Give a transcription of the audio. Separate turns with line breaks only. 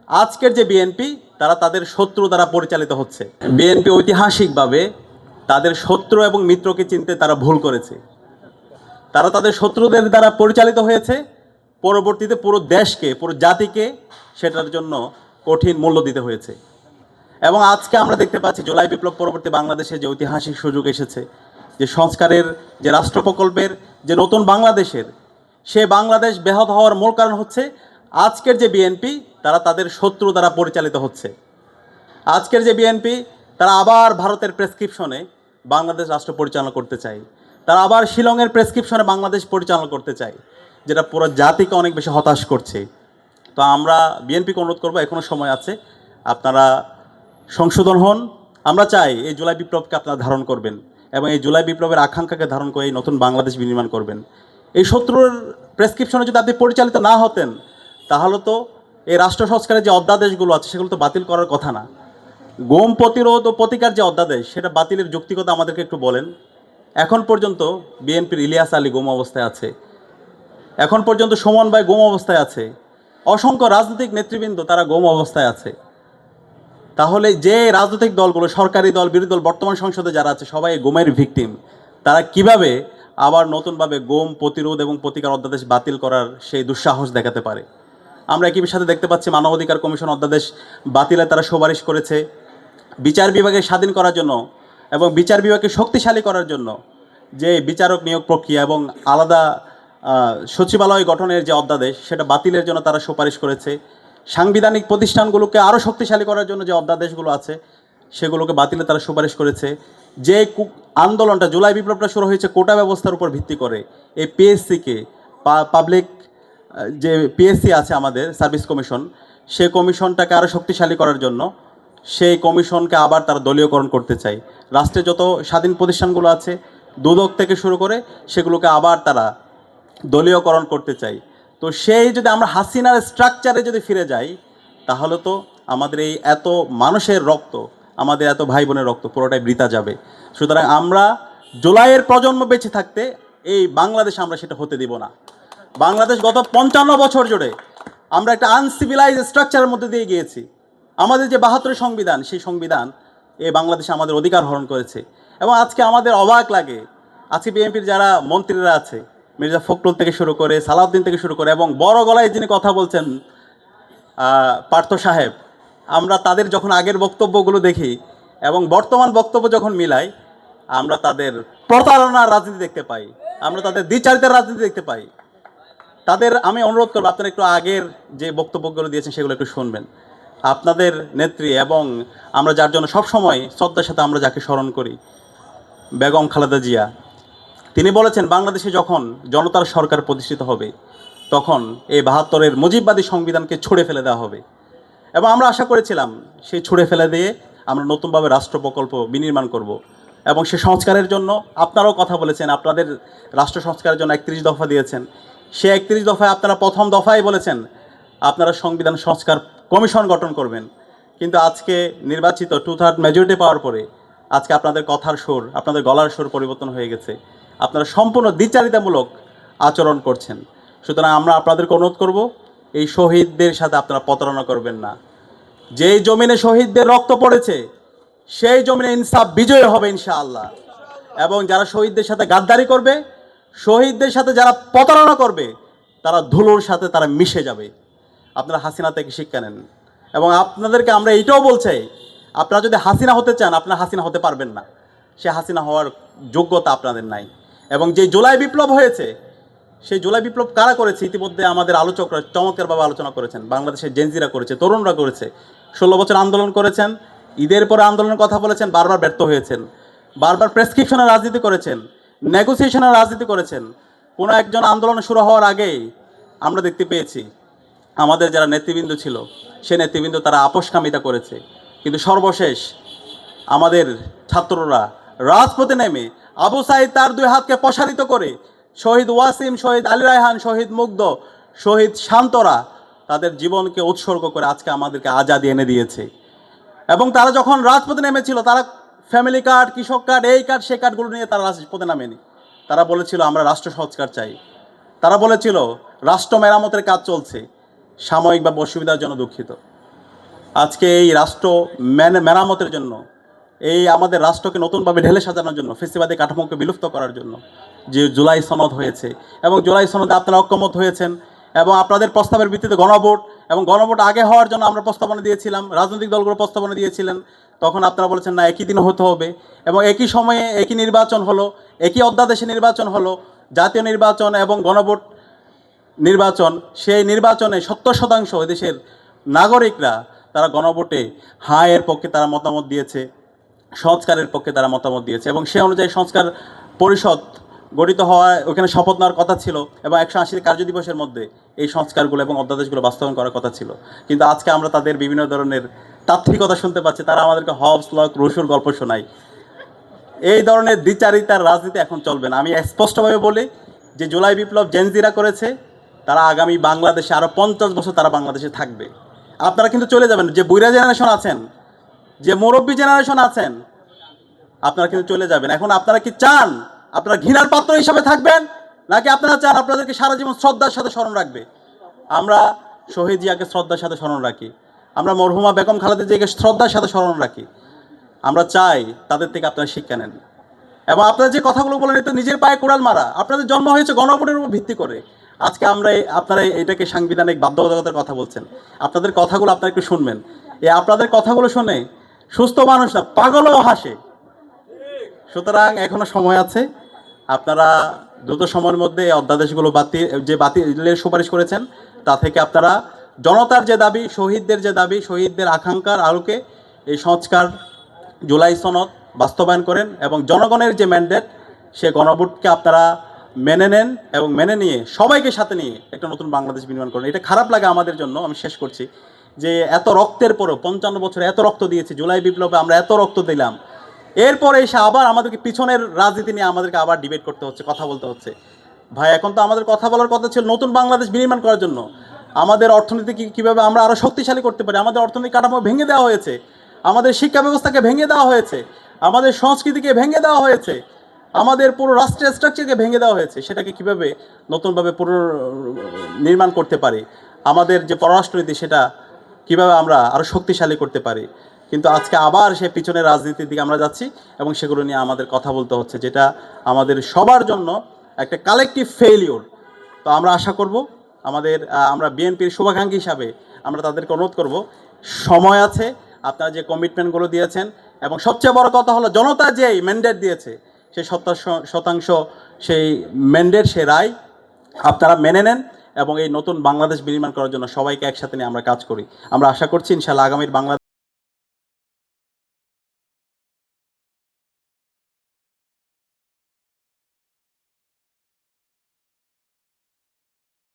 আজকের যে বিএনপি তারা তাদের শত্রু দ্বারা পরিচালিত হচ্ছে। বিএনপি ঐতিহাসিকভাবে তাদের শত্রু এবং মিত্রকে চিনতে তারা ভুল করেছে। তারা তাদের শত্রুদের দ্বারা পরিচালিত হয়েছে, পরবর্তীতে পুরো দেশকে, পুরো জাতিকে সেটার জন্য কঠিন মূল্য দিতে হয়েছে। এবং আজকে আমরা দেখতে পাচ্ছি জুলাই বিপ্লব পরবর্তী বাংলাদেশে যে ঐতিহাসিক সুযোগ এসেছে, যে সংস্কারের, যে রাষ্ট্র প্রকল্পের, যে নতুন বাংলাদেশের, সে বাংলাদেশ ব্যাহত হওয়ার মূল কারণ হচ্ছে আজকের যে বিএনপি তারা তাদের শত্রু দ্বারা পরিচালিত হচ্ছে। আজকের যে বিএনপি তারা আবার ভারতের প্রেসক্রিপশনে বাংলাদেশ রাষ্ট্র পরিচালনা করতে চায়, তারা আবার শিলংয়ের প্রেসক্রিপশনে বাংলাদেশ পরিচালনা করতে চায়, যেটা পুরো জাতিকে অনেক বেশি হতাশ করছে। তো আমরা বিএনপিকে অনুরোধ করবো, এখনও সময় আছে, আপনারা সংশোধন হন। আমরা চাই এই জুলাই বিপ্লবকে আপনারা ধারণ করবেন এবং এই জুলাই বিপ্লবের আকাঙ্ক্ষাকে ধারণ করে এই নতুন বাংলাদেশ বিনির্মাণ করবেন। এই শত্রুর প্রেসক্রিপশনে যদি আপনি পরিচালিত না হতেন, তাহলে তো এই রাষ্ট্র সংস্কারের যে অধ্যাদেশগুলো আছে সেগুলো তো বাতিল করার কথা না। গুম প্রতিরোধ ও প্রতিকার যে অধ্যাদেশ, সেটা বাতিলের যৌক্তিকতা আমাদেরকে একটু বলেন। এখন পর্যন্ত বিএনপির ইলিয়াস আলী গুম অবস্থায় আছে, এখন পর্যন্ত সুমন ভাই গুম অবস্থায় আছে, অসংখ্য রাজনৈতিক নেতৃবৃন্দ তারা গুম অবস্থায় আছে। তাহলে যে রাজনৈতিক দলগুলো, সরকারি দল, বিরোধী দল, বর্তমান সংসদে যারা আছে, সবাই গুমের ভিকটিম, তারা কিভাবে আবার নতুনভাবে গুম প্রতিরোধ এবং প্রতিকার অধ্যাদেশ বাতিল করার সেই দুঃসাহস দেখাতে পারে? আমরা একই সাথে দেখতে পাচ্ছি মানবাধিকার কমিশন অধ্যাদেশ বাতিলে তারা সুপারিশ করেছে। বিচার বিভাগকে স্বাধীন করার জন্য এবং বিচার বিভাগকে শক্তিশালী করার জন্য যে বিচারক নিয়োগ প্রক্রিয়া এবং আলাদা সচিবালয় গঠনের যে অধ্যাদেশ, সেটা বাতিলের জন্য তারা সুপারিশ করেছে। সাংবিধানিক প্রতিষ্ঠানগুলোকে আরও শক্তিশালী করার জন্য যে অধ্যাদেশগুলো আছে সেগুলোকে বাতিলে তারা সুপারিশ করেছে। যে আন্দোলনটা, জুলাই বিপ্লবটা শুরু হয়েছে কোটা ব্যবস্থার উপর ভিত্তি করে, এই পিএসসিকে, পাবলিক যে পিএসসি আছে আমাদের সার্ভিস কমিশন, সেই কমিশনটাকে আরও শক্তিশালী করার জন্য সেই কমিশনকে আবার তারা দলীয়করণ করতে চায়। রাষ্ট্রে যত স্বাধীন প্রতিষ্ঠানগুলো আছে, দুদক থেকে শুরু করে, সেগুলোকে আবার তারা দলীয়করণ করতে চাই। তো সেই যদি আমরা হাসিনার স্ট্রাকচারে যদি ফিরে যাই, তাহলে তো আমাদের এই এত মানুষের রক্ত, আমাদের এত ভাই বোনের রক্ত পুরোটাই বৃথা যাবে। সুতরাং আমরা জুলাইয়ের প্রজন্ম বেঁচে থাকতে এই বাংলাদেশে আমরা সেটা হতে দিব না। বাংলাদেশ গত 55 বছর জুড়ে আমরা একটা আনসিভিলাইজ স্ট্রাকচারের মধ্যে দিয়ে গিয়েছি। আমাদের যে 72 সংবিধান, সেই সংবিধান এই বাংলাদেশে আমাদের অধিকার হরণ করেছে। এবং আজকে আমাদের অবাক লাগে, আজকে বিএনপির যারা মন্ত্রীরা আছে, মির্জা ফখরুল থেকে শুরু করে, সালাউদ্দিন থেকে শুরু করে, এবং বড় গলায় যিনি কথা বলছেন পার্থ সাহেব, আমরা তাদের যখন আগের বক্তব্যগুলো দেখি এবং বর্তমান বক্তব্য যখন মিলাই, আমরা তাদের প্রতারণার রাজনীতি দেখতে পাই, আমরা তাদের দ্বিচারিতার রাজনীতি দেখতে পাই। তাদের আমি অনুরোধ করবো, আপনারা একটু আগের যে বক্তব্যগুলো দিয়েছেন সেগুলো একটু শুনবেন। আপনাদের নেত্রী এবং আমরা যার জন্য সবসময় শ্রদ্ধার সাথে আমরা যাকে স্মরণ করি, বেগম খালেদা জিয়া, তিনি বলেছেন বাংলাদেশে যখন জনতার সরকার প্রতিষ্ঠিত হবে, তখন এই 72-এর মুজিববাদী সংবিধানকে ছুঁড়ে ফেলে দেওয়া হবে। এবং আমরা আশা করেছিলাম সেই ছুঁড়ে ফেলে দিয়ে আমরা নতুনভাবে রাষ্ট্র প্রকল্প বিনির্মাণ করব। এবং সে সংস্কারের জন্য আপনারাও কথা বলেছেন, আপনাদের রাষ্ট্র সংস্কারের জন্য 31 দফা দিয়েছেন। সে 31 দফায় আপনারা প্রথম দফায় বলেছেন আপনারা সংবিধান সংস্কার কমিশন গঠন করবেন। কিন্তু আজকে নির্বাচিত 2/3 মেজরিটি পাওয়ার পরে আজকে আপনাদের কথার সুর, আপনাদের গলার সুর পরিবর্তন হয়ে গেছে। আপনারা সম্পূর্ণ দ্বিচারিতামূলক আচরণ করছেন। সুতরাং আমরা আপনাদেরকে অনুরোধ করব, এই শহীদদের সাথে আপনারা প্রতারণা করবেন না। যেই জমিনে শহীদদের রক্ত পড়েছে, সেই জমিনে ইনসাফ বিজয় হবে ইনশাআল্লাহ। এবং যারা শহীদদের সাথে গাদ্দারি করবে, শহীদদের সাথে যারা প্রতারণা করবে, তারা ধুলোর সাথে তারা মিশে যাবে। আপনারা হাসিনা থেকে শিক্ষা নেন। এবং আপনাদেরকে আমরা এইটাও বলছি, আপনারা যদি হাসিনা হতে চান, আপনারা হাসিনা হতে পারবেন না। সে হাসিনা হওয়ার যোগ্যতা আপনাদের নাই। এবং যে জুলাই বিপ্লব হয়েছে, সেই জুলাই বিপ্লব কারা করেছে? ইতিমধ্যে আমাদের আলোচকরা চমৎকারভাবে আলোচনা করেছেন। বাংলাদেশের জেনজিরা করেছে, তরুণরা করেছে, 16 বছর আন্দোলন করেছেন, ঈদের পরে আন্দোলনের কথা বলেছেন, বারবার ব্যর্থ হয়েছেন, বারবার প্রেসক্রিপশনের রাজনীতি করেছেন, নেগোসিয়েশনের রাজনীতি করেছেন। কোনো একজন আন্দোলন শুরু হওয়ার আগেই আমরা দেখতে পেয়েছি আমাদের যারা নেতৃবৃন্দ ছিল, সে নেতৃবৃন্দ তারা আপোষকামিতা করেছে। কিন্তু সর্বশেষ আমাদের ছাত্ররা রাজপথে নেমে আবু সাইদ তার 2 হাতকে প্রসারিত করে, শহীদ ওয়াসিম, শহীদ আলী রায়হান, শহীদ মুগ্ধ, শহীদ শান্তরা তাদের জীবনকে উৎসর্গ করে আজকে আমাদেরকে আজাদি এনে দিয়েছে। এবং তারা যখন রাজপথে নেমেছিল, তারা ফ্যামিলি কার্ড, কৃষক কার্ড, এই কার্ড, সেই কার্ডগুলো নিয়ে তারা রাজপথে নামেনি। তারা বলেছিল আমরা রাষ্ট্র সংস্কার চাই। তারা বলেছিল রাষ্ট্র মেরামতের কাজ চলছে, সাময়িকভাবে অসুবিধার জন্য দুঃখিত। আজকে এই রাষ্ট্র মেরামতের জন্য, এই আমাদের রাষ্ট্রকে নতুনভাবে ঢেলে সাজানোর জন্য, ফেসিবাদী কাঠামোকে বিলুপ্ত করার জন্য যে জুলাই সনদ হয়েছে, এবং জুলাই সনদে আপনারা ঐক্যমত হয়েছেন, এবং আপনাদের প্রস্তাবের ভিত্তিতে গণভোট, এবং গণভোট আগে হওয়ার জন্য আমরা প্রস্তাবনা দিয়েছিলাম, রাজনৈতিক দলগুলো প্রস্তাবনা দিয়েছিলেন, তখন আপনারা বলেছেন না একই দিনে হতে হবে, এবং একই সময়ে একই নির্বাচন হলো, একই অধ্যাদেশে নির্বাচন হলো, জাতীয় নির্বাচন এবং গণভোট নির্বাচন। সেই নির্বাচনে 70% দেশের নাগরিকরা তারা গণভোটে হাঁ-এর পক্ষে তারা মতামত দিয়েছে, সংস্কারের পক্ষে তারা মতামত দিয়েছে, এবং সে অনুযায়ী সংস্কার পরিষদ গঠিত হওয়ায় ওখানে শপথ নেওয়ার কথা ছিল, এবং 180 কার্যদিবসের মধ্যে এই সংস্কারগুলো এবং অধ্যাদেশগুলো বাস্তবায়ন করার কথা ছিল। কিন্তু আজকে আমরা তাদের বিভিন্ন ধরনের তাত্ত্বিকতা শুনতে পাচ্ছি, তারা আমাদেরকে হবস লক রসুর গল্প শোনায়। এই ধরনের দ্বিচারিতার রাজনীতি এখন চলবে না। আমি স্পষ্টভাবে বলি যে জুলাই বিপ্লব জেনজিরা করেছে, তারা আগামী বাংলাদেশে আরও 50 বছর তারা বাংলাদেশে থাকবে। আপনারা কিন্তু চলে যাবেন, যে বুইরা জেনারেশন আছেন, যে মুরব্বী জেনারেশন আছেন, আপনারা কিন্তু চলে যাবেন। এখন আপনারা কি চান আপনারা ঘৃণার পাত্র হিসাবে থাকবেন, নাকি আপনারা চান আপনাদেরকে সারা জীবন শ্রদ্ধার সাথে স্মরণ রাখবে? আমরা শহীদ জিয়াকে শ্রদ্ধার সাথে স্মরণ রাখি, আমরা মরহুমা বেগম খালেদা জিয়াকে শ্রদ্ধার সাথে স্মরণ রাখি। আমরা চাই তাদের থেকে আপনারা শিক্ষা নেন, এবং আপনারা যে কথাগুলো বলেন এটা নিজের পায়ে কোড়াল মারা। আপনাদের জন্ম হয়েছে গণভোটের উপর ভিত্তি করে। আজকে আপনারা এটাকে সাংবিধানিক বাধ্যবাধকতার কথা বলছেন। আপনাদের কথাগুলো আপনারা একটু শুনবেন। আপনাদের কথাগুলো শুনে সুস্থ মানুষ না, পাগলও হাসে। সুতরাং এখনো সময় আছে, আপনারা দ্রুত সময়ের মধ্যে এই অধ্যাদেশগুলো বাতিলের সুপারিশ করেছেন, তা থেকে আপনারা জনতার যে দাবি, শহীদদের যে দাবি, শহীদদের আকাঙ্ক্ষার আলোকে এই সংস্কার জুলাই সনদ বাস্তবায়ন করেন, এবং জনগণের যে ম্যান্ডেট সে গণভোটকে আপনারা মেনে নেন, এবং মেনে নিয়ে সবাইকে সাথে নিয়ে একটা নতুন বাংলাদেশ বিনির্মাণ করেন। এটা খারাপ লাগে আমাদের জন্য, আমি শেষ করছি, যে এত রক্তের পরেও 55 বছরে এত রক্ত দিয়েছি, জুলাই বিপ্লবে আমরা এত রক্ত দিলাম, এরপরে এসে আবার আমাদেরকে পিছনের রাজনীতি নিয়ে আমাদেরকে আবার ডিবেট করতে হচ্ছে, কথা বলতে হচ্ছে। ভাই, এখন তো আমাদের কথা বলার কথা ছিল নতুন বাংলাদেশ বিনির্মাণ করার জন্য। আমাদের অর্থনীতি কীভাবে আমরা আরও শক্তিশালী করতে পারি। আমাদের অর্থনৈতিক কাঠামো ভেঙে দেওয়া হয়েছে, আমাদের শিক্ষা ব্যবস্থাকে ভেঙে দেওয়া হয়েছে, আমাদের সংস্কৃতিকে ভেঙে দেওয়া হয়েছে, আমাদের পুরো রাষ্ট্রের স্ট্রাকচারকে ভেঙে দেওয়া হয়েছে। সেটাকে কীভাবে নতুনভাবে নির্মাণ করতে পারি, আমাদের যে পররাষ্ট্রনীতি সেটা কীভাবে আমরা আরও শক্তিশালী করতে পারি। কিন্তু আজকে আবার সে পিছনের রাজনীতির দিকে আমরা যাচ্ছি, এবং সেগুলো নিয়ে আমাদের কথা বলতে হচ্ছে, যেটা আমাদের সবার জন্য একটা কালেকটিভ ফেইলিওর। তো আমরা আশা করব আমরা বিএনপির শুভাকাঙ্ক্ষী হিসাবে আমরা তাদেরকে অনুরোধ করব, সময় আছে, আপনারা যে কমিটমেন্টগুলো দিয়েছেন, এবং সবচেয়ে বড় কথা হলো জনতা যেই ম্যান্ডেট দিয়েছে সেই 70% সেই ম্যান্ডেট, সে রায় আপনারা মেনে নেন, এবং এই নতুন বাংলাদেশ বিনির্মাণ করার জন্য সবাইকে একসাথে নিয়ে আমরা কাজ করি। আমরা আশা করছি ইনশাআল্লাহ আগামীর বাংলাদেশ